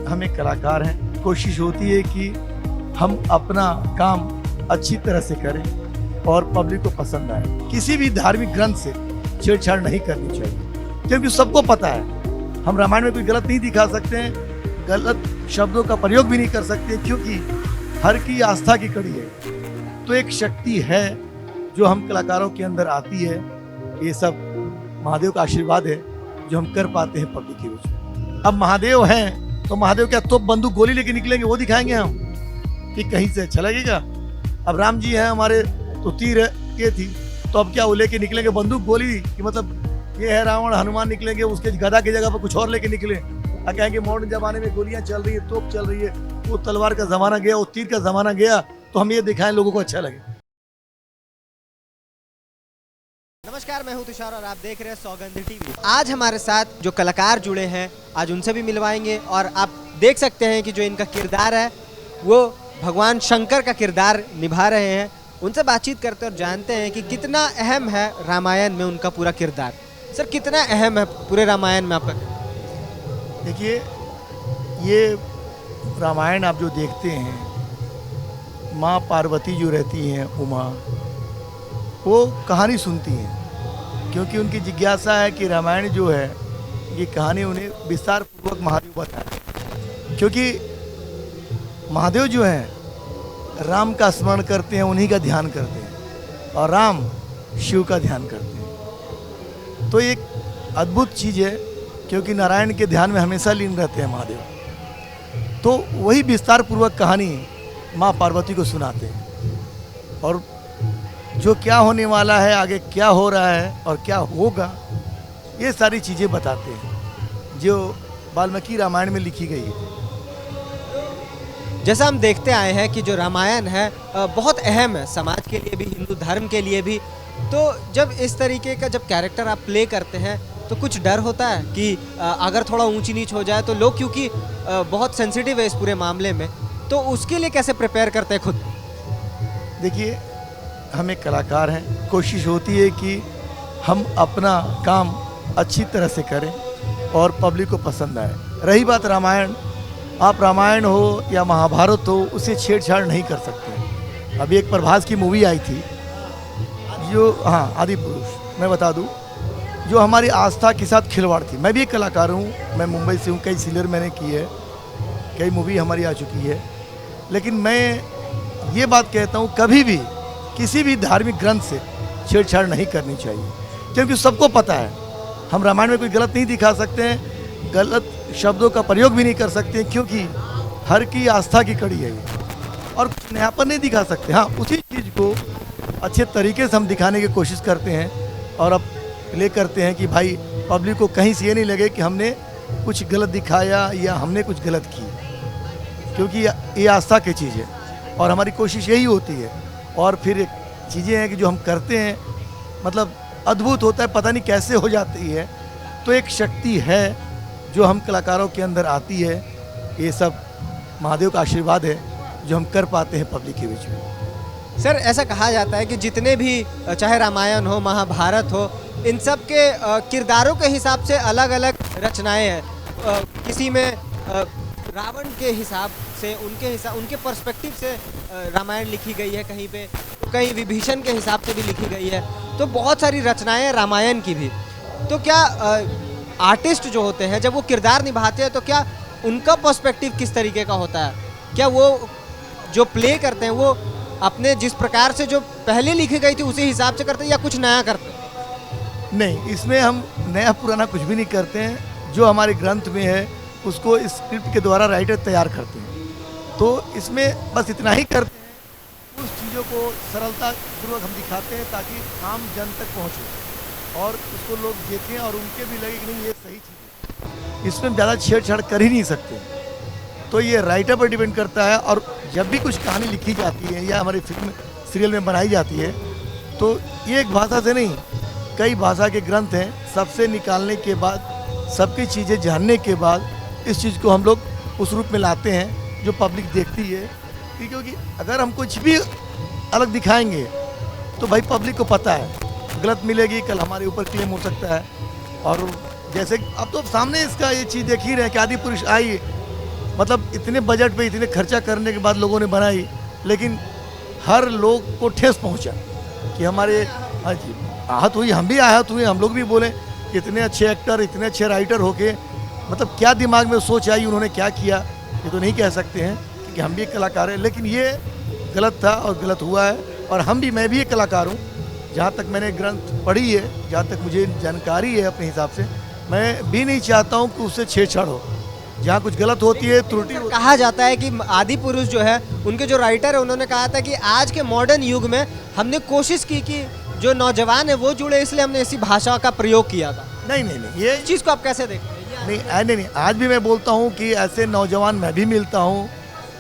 हम एक कलाकार हैं, कोशिश होती है कि हम अपना काम अच्छी तरह से करें और पब्लिक को पसंद आए। किसी भी धार्मिक ग्रंथ से छेड़छाड़ नहीं करनी चाहिए, क्योंकि सबको पता है हम रामायण में कोई गलत नहीं दिखा सकते हैं, गलत शब्दों का प्रयोग भी नहीं कर सकते, क्योंकि हर की आस्था की कड़ी है। तो एक शक्ति है जो हम कलाकारों के अंदर आती है। ये सब महादेव का आशीर्वाद है जो हम कर पाते हैं पब्लिक के बीच में। अब महादेव हैं तो महादेव क्या तोप बंदूक गोली लेके निकलेंगे वो दिखाएंगे हम कि कहीं से अच्छा लगेगा। अब राम जी हैं हमारे तो तीर ये थी, तो अब क्या वो लेके निकलेंगे बंदूक गोली कि मतलब ये है रावण, हनुमान निकलेंगे उसके गदा की जगह पर कुछ और लेके निकले। कहेंगे मॉडर्न जमाने में गोलियां चल रही है, तोप चल रही है, वो तलवार का जमाना गया, वो तीर का जमाना गया, तो हम ये दिखाएं लोगों को अच्छा लगे। नमस्कार, मैं हूं तुषार और आप देख रहे हैं सौगंध टीवी। आज हमारे साथ जो कलाकार जुड़े हैं, आज उनसे भी मिलवाएंगे और आप देख सकते हैं कि जो इनका किरदार है वो भगवान शंकर का किरदार निभा रहे हैं। उनसे बातचीत करते हैं और जानते हैं कि कितना अहम है रामायण में उनका पूरा किरदार। सर, कितना अहम है पूरे रामायण में आपका? देखिए, ये रामायण आप जो देखते हैं, माँ पार्वती जो रहती हैं उमा, वो कहानी सुनती हैं क्योंकि उनकी जिज्ञासा है कि रामायण जो है ये कहानी उन्हें विस्तार पूर्वक महादेव बताए। क्योंकि महादेव जो है राम का स्मरण करते हैं, उन्हीं का ध्यान करते हैं और राम शिव का ध्यान करते हैं। तो एक अद्भुत चीज़ है क्योंकि नारायण के ध्यान में हमेशा लीन रहते हैं महादेव। तो वही विस्तार पूर्वक कहानी माँ पार्वती को सुनाते हैं और जो क्या होने वाला है, आगे क्या हो रहा है और क्या होगा, ये सारी चीज़ें बताते हैं जो वाल्मीकि रामायण में लिखी गई है। जैसा हम देखते आए हैं कि जो रामायण है बहुत अहम है समाज के लिए भी, हिंदू धर्म के लिए भी। तो जब इस तरीके का जब कैरेक्टर आप प्ले करते हैं तो कुछ डर होता है कि अगर थोड़ा ऊंची नीच हो जाए तो लोग, क्योंकि बहुत सेंसिटिव है इस पूरे मामले में, तो उसके लिए कैसे प्रिपेयर करते हैं खुद? देखिए, हम एक कलाकार हैं, कोशिश होती है कि हम अपना काम अच्छी तरह से करें और पब्लिक को पसंद आए। रही बात रामायण, आप रामायण हो या महाभारत हो, उसे छेड़छाड़ नहीं कर सकते। अभी एक प्रभास की मूवी आई थी जो, हाँ, आदि पुरुष, मैं बता दूं, जो हमारी आस्था के साथ खिलवाड़ थी। मैं भी एक कलाकार हूँ, मैं मुंबई से हूँ, कई सीरियल मैंने की है, कई मूवी हमारी आ चुकी है, लेकिन मैं ये बात कहता हूँ कभी भी किसी भी धार्मिक ग्रंथ से छेड़छाड़ नहीं करनी चाहिए, क्योंकि सबको पता है हम रामायण में कोई गलत नहीं दिखा सकते हैं, गलत शब्दों का प्रयोग भी नहीं कर सकते, क्योंकि हर की आस्था की कड़ी है ये, और नयापन नहीं दिखा सकते। हाँ, उसी चीज़ को अच्छे तरीके से हम दिखाने की कोशिश करते हैं और अब प्ले करते हैं कि भाई पब्लिक को कहीं से ये नहीं लगे कि हमने कुछ गलत दिखाया या हमने कुछ गलत की, क्योंकि ये आस्था की चीज़ है और हमारी कोशिश यही होती है। और फिर एक चीज़ें हैं कि जो हम करते हैं मतलब अद्भुत होता है, पता नहीं कैसे हो जाती है। तो एक शक्ति है जो हम कलाकारों के अंदर आती है। ये सब महादेव का आशीर्वाद है जो हम कर पाते हैं पब्लिक के बीच में। सर, ऐसा कहा जाता है कि जितने भी, चाहे रामायण हो, महाभारत हो, इन सब के किरदारों के हिसाब से अलग अलग रचनाएं हैं। किसी में रावण के हिसाब से, उनके पर्सपेक्टिव से रामायण लिखी गई है, कहीं पे तो कहीं विभीषण के हिसाब से भी लिखी गई है। तो बहुत सारी रचनाएं रामायण की भी। तो क्या आर्टिस्ट जो होते हैं जब वो किरदार निभाते हैं तो क्या उनका पर्सपेक्टिव किस तरीके का होता है? क्या वो जो प्ले करते हैं वो अपने जिस प्रकार से जो पहले लिखी गई थी उसी हिसाब से करते हैं या कुछ नया करते हैं? नहीं, इसमें हम नया पुराना कुछ भी नहीं करते हैं। जो हमारे ग्रंथ में है उसको स्क्रिप्ट के द्वारा राइटर तैयार करते हैं, तो इसमें बस इतना ही करते हैं। उस चीज़ों को सरलता पूर्वक हम दिखाते हैं ताकि आम जन तक पहुँचे और उसको लोग देखें और उनके भी लगे कि नहीं ये सही चीज़ है। इसमें ज़्यादा छेड़छाड़ कर ही नहीं सकते, तो ये राइटर पर डिपेंड करता है। और जब भी कुछ कहानी लिखी जाती है या हमारी फिल्म सीरियल में बनाई जाती है तो ये एक भाषा से नहीं, कई भाषा के ग्रंथ हैं, सबसे निकालने के बाद, सबकी चीज़ें जानने के बाद इस चीज़ को हम लोग उस रूप में लाते हैं जो पब्लिक देखती है। क्योंकि अगर हम कुछ भी अलग दिखाएंगे तो भाई पब्लिक को पता है गलत मिलेगी, कल हमारे ऊपर क्लेम हो सकता है। और जैसे अब तो सामने इसका ये चीज़ देख ही रहे हैं कि आदि पुरुष आई मतलब इतने बजट पे इतने खर्चा करने के बाद लोगों ने बनाई, लेकिन हर लोग को ठेस पहुंचा कि हमारे, हाँ जी, आहत हुई, हम भी आहत हुए, हम लोग भी बोले कि इतने अच्छे एक्टर, इतने अच्छे राइटर होके मतलब क्या दिमाग में सोच आई, उन्होंने क्या किया, ये तो नहीं कह सकते हैं कि हम भी एक कलाकार हैं। लेकिन ये गलत था और गलत हुआ है, और हम भी, मैं भी एक कलाकार हूँ। जहाँ तक मैंने ग्रंथ पढ़ी है, जहाँ तक मुझे जानकारी है अपने हिसाब से, मैं भी नहीं चाहता हूँ कि उससे छेड़छाड़ हो। जहाँ कुछ गलत होती है, त्रुटि होती है। कहा जाता है कि आदि पुरुष जो है, उनके जो राइटर है, उन्होंने कहा था कि आज के मॉडर्न युग में हमने कोशिश की कि जो नौजवान है वो जुड़े, इसलिए हमने ऐसी भाषा का प्रयोग किया था। नहीं नहीं नहीं, ये इस चीज़ को आप कैसे देखते हैं? नहीं, आज भी मैं बोलता हूँ कि ऐसे नौजवान मैं भी मिलता हूँ,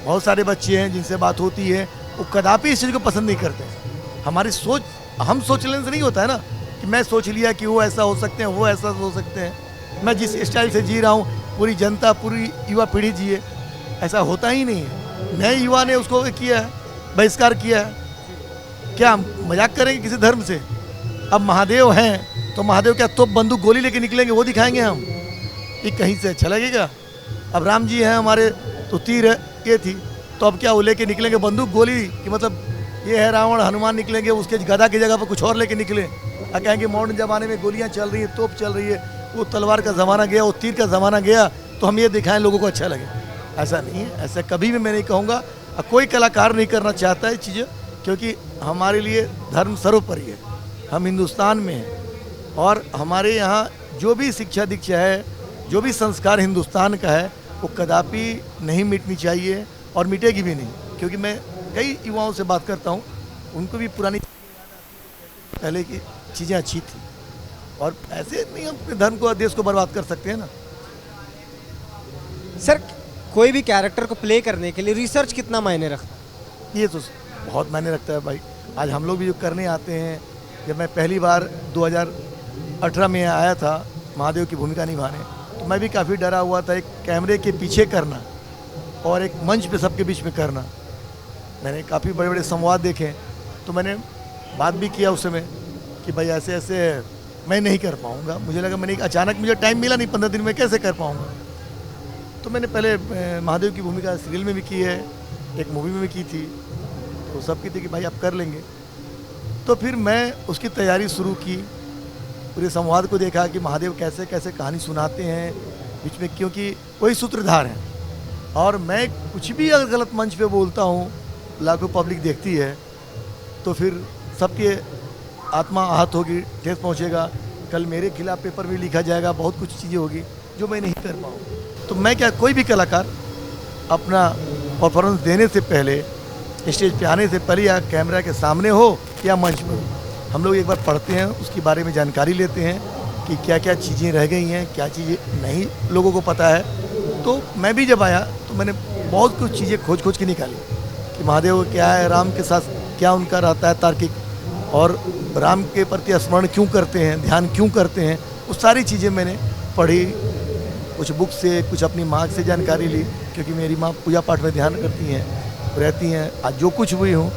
बहुत सारे बच्चे हैं जिनसे बात होती है, वो कदापि इस चीज़ को पसंद नहीं करते हैं। हमारी सोच, हम सोच लेने से नहीं होता है ना कि मैं सोच लिया कि वो ऐसा हो सकते हैं, वो ऐसा हो सकते हैं। मैं जिस स्टाइल से जी रहा हूँ, पूरी जनता, पूरी युवा पीढ़ी जिए, ऐसा होता ही नहीं है। नए युवा ने उसको किया है, बहिष्कार किया है। क्या हम मजाक करेंगे किसी धर्म से? अब महादेव हैं तो महादेव क्या तोप बंदूक गोली लेके निकलेंगे, वो दिखाएंगे हम? ये कहीं से अच्छा लगेगा? अब राम जी हैं हमारे तो तीर है ये थी, तो अब क्या वो लेके निकलेंगे बंदूक गोली कि मतलब ये है रावण, हनुमान निकलेंगे उसके गदा की जगह पर कुछ और लेके निकले, और कहेंगे मॉडर्न ज़माने में गोलियाँ चल रही है, तोप चल रही है, वो तलवार का ज़माना गया, वो तीर का ज़माना गया, तो हम ये दिखाएं लोगों को अच्छा लगे? ऐसा नहीं है, ऐसा कभी भी मैं नहीं कहूँगा। कोई कलाकार नहीं करना चाहता है चीज़ें, क्योंकि हमारे लिए धर्म सर्वोपरि है। हम हिंदुस्तान में हैं और हमारे यहाँ जो भी शिक्षा दीक्षा है, जो भी संस्कार हिंदुस्तान का है, वो कदापि नहीं मिटनी चाहिए और मिटेगी भी नहीं। क्योंकि मैं कई युवाओं से बात करता हूँ, उनको भी पुरानी पहले की चीज़ें अच्छी थी, और ऐसे नहीं हम अपने धर्म को, देश को बर्बाद कर सकते हैं ना। सर, कोई भी कैरेक्टर को प्ले करने के लिए रिसर्च कितना मायने रखता है? ये तो बहुत मायने रखता है भाई। आज हम लोग भी जो करने आते हैं, जब मैं पहली बार 2018 में आया था महादेव की भूमिका निभाने, तो मैं भी काफ़ी डरा हुआ था। एक कैमरे के पीछे करना और एक मंच पे सबके बीच में करना, मैंने काफ़ी बड़े बड़े संवाद देखे, तो मैंने बात भी किया उस समय कि भाई ऐसे ऐसे मैं नहीं कर पाऊँगा। मुझे लगा, मैंने अचानक मुझे टाइम मिला नहीं, 15 दिन में कैसे कर पाऊँगा। तो मैंने पहले महादेव की भूमिका सीरियल में भी की है, एक मूवी में भी की थी, तो सब कहते कि भाई आप कर लेंगे। तो फिर मैं उसकी तैयारी शुरू की, पूरे संवाद को देखा कि महादेव कैसे कैसे कहानी सुनाते हैं बीच में, क्योंकि वही सूत्रधार हैं। और मैं कुछ भी अगर गलत मंच पे बोलता हूँ, लाखों पब्लिक देखती है, तो फिर सबके आत्मा आहत होगी, ठेस पहुँचेगा। कल मेरे खिलाफ पेपर भी लिखा जाएगा, बहुत कुछ चीज़ें होगी जो मैं नहीं कर पाऊँ। तो मैं क्या, कोई भी कलाकार अपना परफॉर्मेंस देने से पहले, स्टेज पे आने से पहले, या कैमरा के सामने हो या मंच पर, हम लोग एक बार पढ़ते हैं, उसके बारे में जानकारी लेते हैं कि क्या क्या चीज़ें रह गई हैं, क्या चीज़ें नहीं लोगों को पता है। तो मैं भी जब आया तो मैंने बहुत कुछ चीज़ें खोज के निकाली कि महादेव क्या है, राम के साथ क्या उनका रहता है तार्किक, और राम के प्रति स्मरण क्यों करते हैं, ध्यान क्यों करते हैं, वो सारी चीज़ें मैंने पढ़ी। कुछ बुक से, कुछ अपनी माँ से जानकारी ली, क्योंकि मेरी माँ पूजा पाठ में ध्यान करती हैं, रहती हैं। आज जो कुछ भी हूँ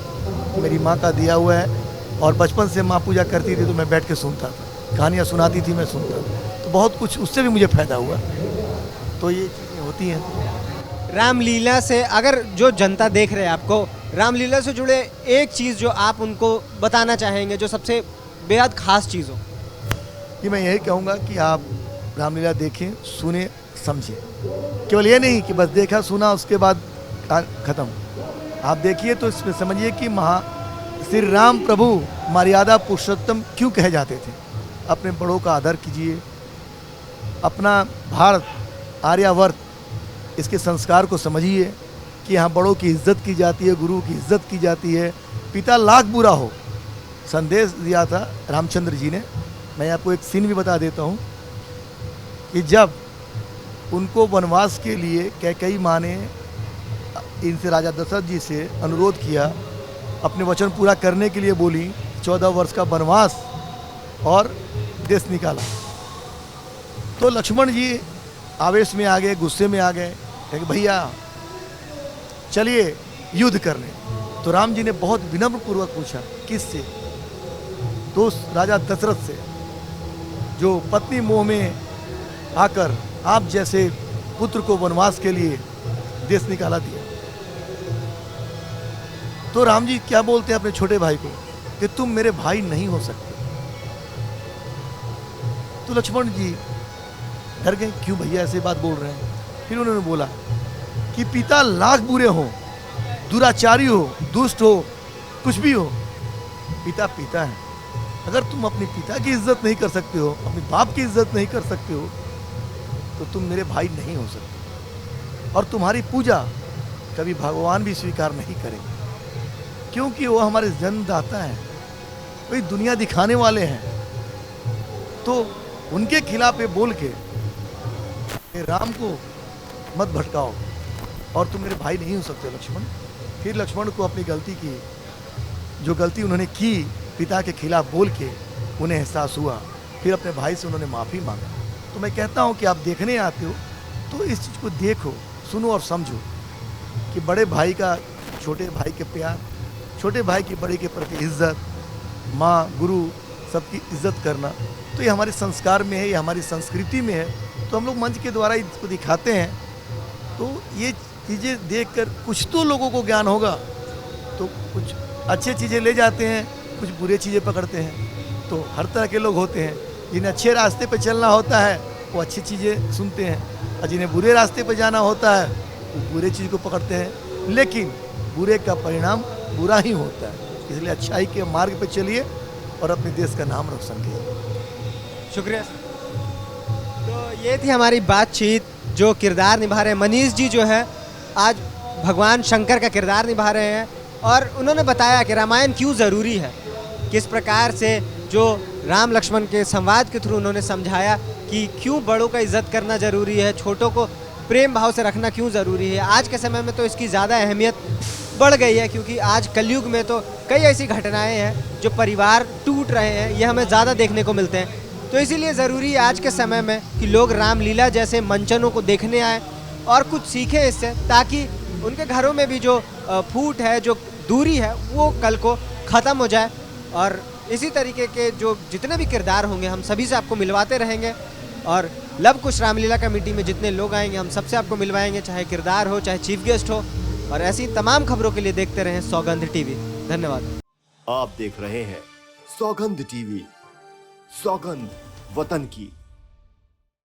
मेरी माँ का दिया हुआ है, और बचपन से माँ पूजा करती थी तो मैं बैठ के सुनता था, कहानियाँ सुनाती थी, मैं सुनता था, तो बहुत कुछ उससे भी मुझे फ़ायदा हुआ। तो ये चीज़ें होती हैं। रामलीला से, अगर जो जनता देख रहे हैं आपको, रामलीला से जुड़े एक चीज़ जो आप उनको बताना चाहेंगे, जो सबसे बेहद खास चीज़ हो? कि मैं यही कहूँगा कि आप रामलीला देखें, सुने, समझें। केवल ये नहीं कि बस देखा सुना उसके बाद ख़त्म। आप देखिए तो इसमें समझिए कि श्री राम प्रभु मर्यादा पुरुषोत्तम क्यों कहे जाते थे। अपने बड़ों का आदर कीजिए। अपना भारत, आर्यावर्त, इसके संस्कार को समझिए कि यहाँ बड़ों की इज्जत की जाती है, गुरु की इज्जत की जाती है। पिता लाख बुरा हो, संदेश दिया था रामचंद्र जी ने। मैं आपको एक सीन भी बता देता हूँ कि जब उनको वनवास के लिए कैकेयी माँ ने इनसे, राजा दशरथ जी से अनुरोध किया, अपने वचन पूरा करने के लिए बोली, 14 वर्ष का वनवास और देश निकाला, तो लक्ष्मण जी आवेश में आ गए, गुस्से में आ गए, कि भैया चलिए युद्ध करने। तो राम जी ने बहुत विनम्र पूर्वक पूछा, किससे? तो उस राजा दशरथ से, जो पत्नी मोह में आकर आप जैसे पुत्र को वनवास के लिए देश निकाला दिया। तो राम जी क्या बोलते हैं अपने छोटे भाई को कि तुम मेरे भाई नहीं हो सकते। तो लक्ष्मण जी डर गए, क्यों भैया ऐसे बात बोल रहे हैं। फिर उन्होंने बोला कि पिता लाख बुरे हो, दुराचारी हो, दुष्ट हो, कुछ भी हो, पिता पिता है। अगर तुम अपने पिता की इज्जत नहीं कर सकते हो, अपने बाप की इज्जत नहीं कर सकते हो, तो तुम मेरे भाई नहीं हो सकते। और तुम्हारी पूजा कभी भगवान भी स्वीकार नहीं करेंगे, क्योंकि वो हमारे जन्मदाता हैं, कोई दुनिया दिखाने वाले हैं। तो उनके खिलाफ ये बोल के राम को मत भटकाओ और तुम मेरे भाई नहीं हो सकते लक्ष्मण। फिर लक्ष्मण को अपनी गलती की, जो गलती उन्होंने की पिता के खिलाफ बोल के, उन्हें एहसास हुआ। फिर अपने भाई से उन्होंने माफ़ी मांगा। तो मैं कहता हूँ कि आप देखने आते हो तो इस चीज़ को देखो, सुनो और समझो कि बड़े भाई का छोटे भाई के प्यार, छोटे भाई की बड़े के प्रति इज्जत, माँ गुरु सबकी इज्जत करना, तो ये हमारे संस्कार में है, ये हमारी संस्कृति में है। तो हम लोग मंच के द्वारा इसको दिखाते हैं। तो ये चीज़ें देखकर कुछ तो लोगों को ज्ञान होगा, तो कुछ अच्छे चीज़ें ले जाते हैं, कुछ बुरे चीज़ें पकड़ते हैं। तो हर तरह के लोग होते हैं, जिन्हें अच्छे रास्ते पे चलना होता है वो अच्छी चीज़ें सुनते हैं, और जिन्हें बुरे रास्ते पे जाना होता है वो बुरे चीज़ को पकड़ते हैं। लेकिन बुरे का परिणाम बुरा ही होता है, इसलिए अच्छाई के मार्ग पे चलिए और अपने देश का नाम रोशन कीजिए। शुक्रिया। तो ये थी हमारी बातचीत। जो किरदार निभा रहे हैं मनीष जी, जो है आज भगवान शंकर का किरदार निभा रहे हैं, और उन्होंने बताया कि रामायण क्यों ज़रूरी है, किस प्रकार से जो राम लक्ष्मण के संवाद के थ्रू उन्होंने समझाया कि क्यों बड़ों का इज्जत करना ज़रूरी है, छोटों को प्रेम भाव से रखना क्यों ज़रूरी है। आज के समय में तो इसकी ज़्यादा अहमियत बढ़ गई है, क्योंकि आज कलयुग में तो कई ऐसी घटनाएं हैं जो परिवार टूट रहे हैं, ये हमें ज़्यादा देखने को मिलते हैं। तो इसीलिए ज़रूरी है आज के समय में कि लोग रामलीला जैसे मंचनों को देखने आएँ और कुछ सीखें इससे, ताकि उनके घरों में भी जो फूट है, जो दूरी है, वो कल को ख़त्म हो जाए। और इसी तरीके के जो जितने भी किरदार होंगे हम सभी से आपको मिलवाते रहेंगे, और लव कुश रामलीला कमेटी में जितने लोग आएंगे हम सबसे आपको मिलवाएंगे, चाहे किरदार हो, चाहे चीफ गेस्ट हो। और ऐसी तमाम खबरों के लिए देखते रहें सौगंध टीवी। धन्यवाद। आप देख रहे हैं सौगंध टीवी, सौगंध वतन की।